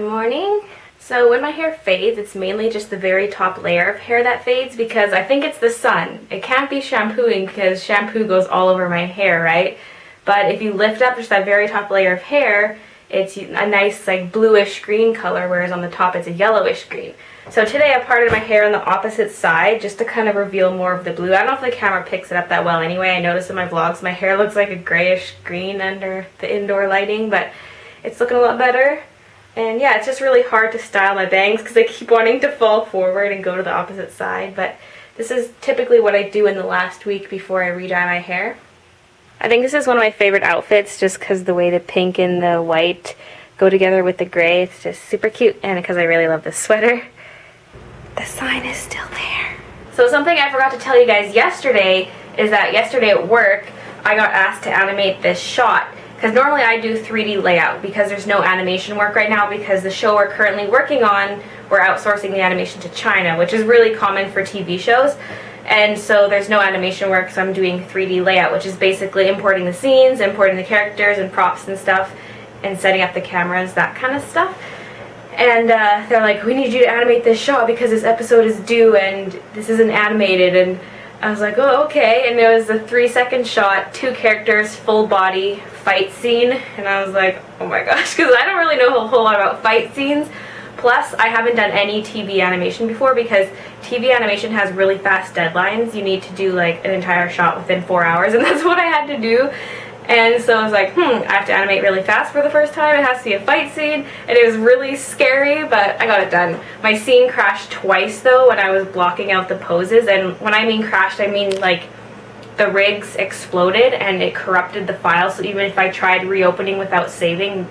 morning. So when my hair fades, it's mainly just the very top layer of hair that fades because I think it's the sun. It can't be shampooing because shampoo goes all over my hair, right? But if you lift up just that very top layer of hair, it's a nice like bluish green color, whereas on the top it's a yellowish green. So today I parted my hair on the opposite side just to kind of reveal more of the blue. I don't know if the camera picks it up that well anyway. I noticed in my vlogs my hair looks like a grayish green under the indoor lighting, but it's looking a lot better. And yeah, it's just really hard to style my bangs because I keep wanting to fall forward and go to the opposite side. But this is typically what I do in the last week before I re-dye my hair. I think this is one of my favorite outfits just because the way the pink and the white go together with the gray. It's just super cute, and because I really love this sweater. The sign is still there. So something I forgot to tell you guys yesterday is that yesterday at work I got asked to animate this shot. Because normally I do 3D layout because there's no animation work right now because the show we're currently working on, we're outsourcing the animation to China, which is really common for TV shows. And so there's no animation work, so I'm doing 3D layout, which is basically importing the scenes, importing the characters and props and stuff, and setting up the cameras, that kind of stuff. And they're like, we need you to animate this shot because this episode is due and this isn't animated. And I was like, oh, okay. And it was a 3-second shot, 2 characters, full body fight scene. And I was like, oh my gosh, because I don't really know a whole lot about fight scenes. Plus, I haven't done any TV animation before because TV animation has really fast deadlines. You need to do like an entire shot within 4 hours, and that's what I had to do. And so I was like, I have to animate really fast for the first time. It has to be a fight scene, and it was really scary, but I got it done. My scene crashed twice though when I was blocking out the poses, and when I mean crashed, I mean like the rigs exploded and it corrupted the file, so even if I tried reopening without saving,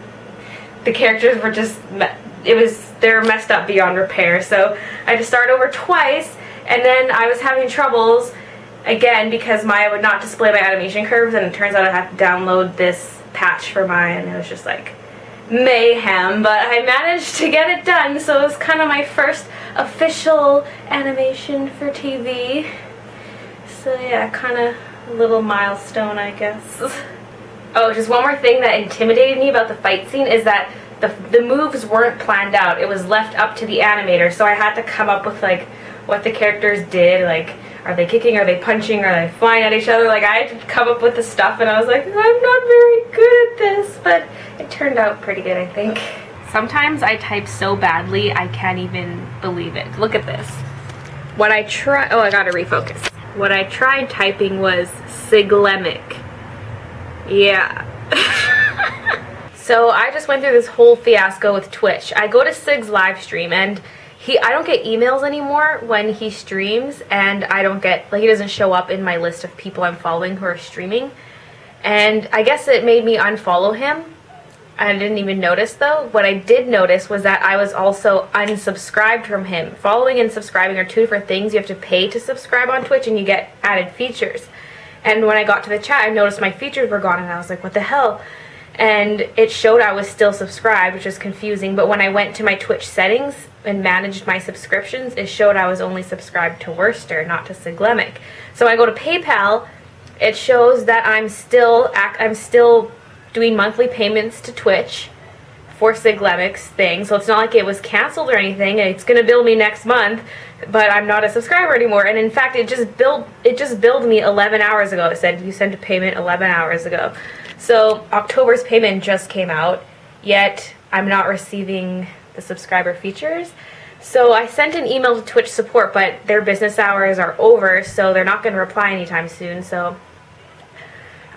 the characters were just, they're messed up beyond repair. So I had to start over twice, and then I was having troubles again because Maya would not display my animation curves, and it turns out I have to download this patch for Maya, and it was just like mayhem, but I managed to get it done. So it was kind of my first official animation for TV. So yeah, kind of a little milestone, I guess. Oh, just one more thing that intimidated me about the fight scene is that the moves weren't planned out. It was left up to the animator, so I had to come up with like what the characters did, like are they kicking, are they punching, are they flying at each other? Like I had to come up with the stuff, and I was like, I'm not very good at this, but it turned out pretty good, I think. Sometimes I type so badly I can't even believe it. Look at this. What I tried, oh, I gotta refocus. What I tried typing was Siglemic. Yeah. So I just went through this whole fiasco with Twitch. I go to Sig's live stream, and I don't get emails anymore when he streams, and I don't get, like, he doesn't show up in my list of people I'm following who are streaming. And I guess it made me unfollow him. I didn't even notice though. What I did notice was that I was also unsubscribed from him. Following and subscribing are 2 different things. You have to pay to subscribe on Twitch, and you get added features. And when I got to the chat, I noticed my features were gone, and I was like, what the hell? And it showed I was still subscribed, which is confusing. But when I went to my Twitch settings and managed my subscriptions, it showed I was only subscribed to Worcester, not to Siglemic. So when I go to PayPal, it shows that I'm still doing monthly payments to Twitch for Siglemic's thing. So it's not like it was canceled or anything. It's gonna bill me next month, but I'm not a subscriber anymore. And in fact, it just billed me 11 hours ago. It said you sent a payment 11 hours ago. So October's payment just came out, yet I'm not receiving the subscriber features. So I sent an email to Twitch support, but their business hours are over, so they're not gonna reply anytime soon. So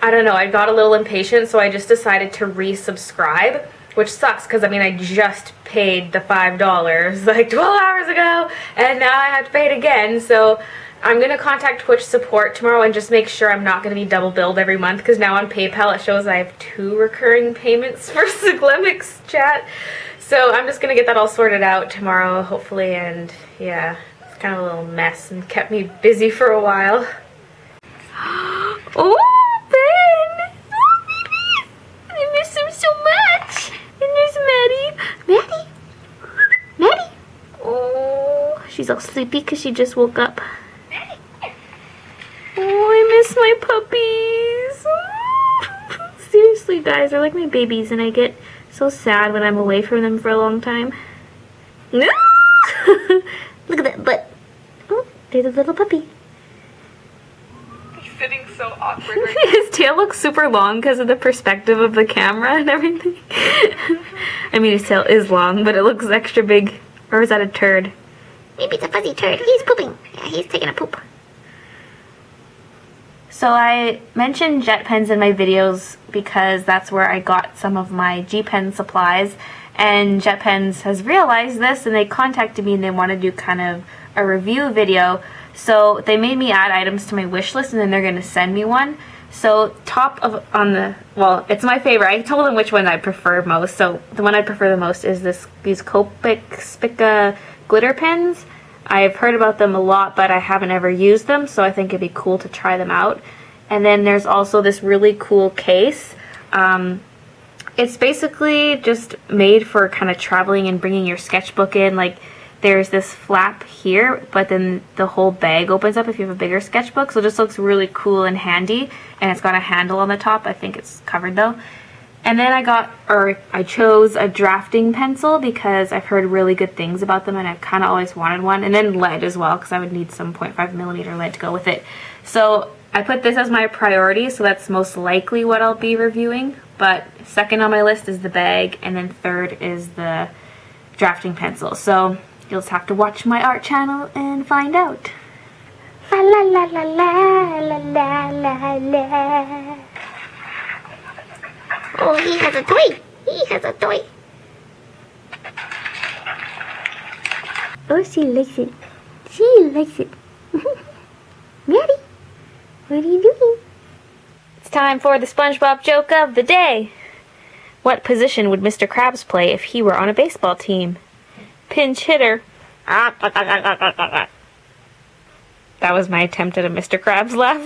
I don't know, I got a little impatient, so I just decided to resubscribe, which sucks because I mean I just paid the $5 like 12 hours ago, and now I have to pay it again. So I'm going to contact Twitch support tomorrow and just make sure I'm not going to be double billed every month, because now on PayPal it shows I have 2 recurring payments for Siglemic's chat. So I'm just going to get that all sorted out tomorrow, hopefully, and yeah, it's kind of a little mess and kept me busy for a while. Oh! She's all sleepy because she just woke up. Oh, I miss my puppies. Seriously, guys, they're like my babies, and I get So sad when I'm away from them for a long time. No! Look at that butt. Oh, there's a little puppy. He's sitting so awkward right now. His tail looks super long because of the perspective of the camera and everything. I mean, his tail is long, but it looks extra big. Or is that a turd? Maybe it's a fuzzy turd. He's pooping. Yeah, he's taking a poop. So I mentioned jet pens in my videos because that's where I got some of my G Pen supplies, and Jet Pens has realized this and they contacted me and they want to do kind of a review video. So they made me add items to my wish list and then they're going to send me one. So well, it's my favorite. I told them which one I prefer most. So the one I prefer the most is these Copic Spica glitter pens. I've heard about them a lot, but I haven't ever used them, so I think it'd be cool to try them out. And then there's also this really cool case. It's basically just made for kind of traveling and bringing your sketchbook in. Like, there's this flap here, but then the whole bag opens up if you have a bigger sketchbook, so it just looks really cool and handy. And it's got a handle on the top. I think it's covered though. And then I chose a drafting pencil because I've heard really good things about them and I've kind of always wanted one. And then lead as well, because I would need some 0.5mm lead to go with it. So I put this as my priority, so that's most likely what I'll be reviewing. But second on my list is the bag, and then third is the drafting pencil. So you'll just have to watch my art channel and find out. La la la la la la la la. Oh, he has a toy. He has a toy. Oh, she likes it. She likes it. Maddie, what are you doing? It's time for the SpongeBob joke of the day. What position would Mr. Krabs play if he were on a baseball team? Pinch hitter. That was my attempt at a Mr. Krabs laugh.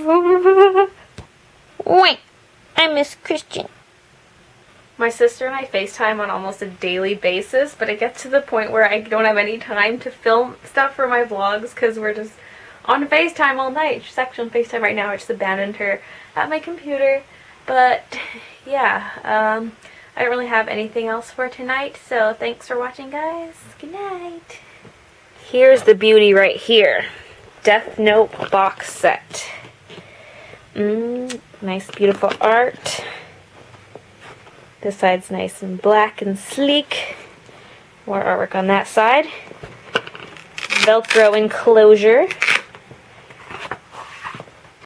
Wait, I miss Christian. My sister and I FaceTime on almost a daily basis, but it gets to the point where I don't have any time to film stuff for my vlogs because we're just on FaceTime all night. She's actually on FaceTime right now. I just abandoned her at my computer. But yeah, I don't really have anything else for tonight, so thanks for watching, guys. Good night. Here's the beauty right here. Death Note box set. Nice, beautiful art. This side's nice and black and sleek. More artwork on that side. Velcro enclosure.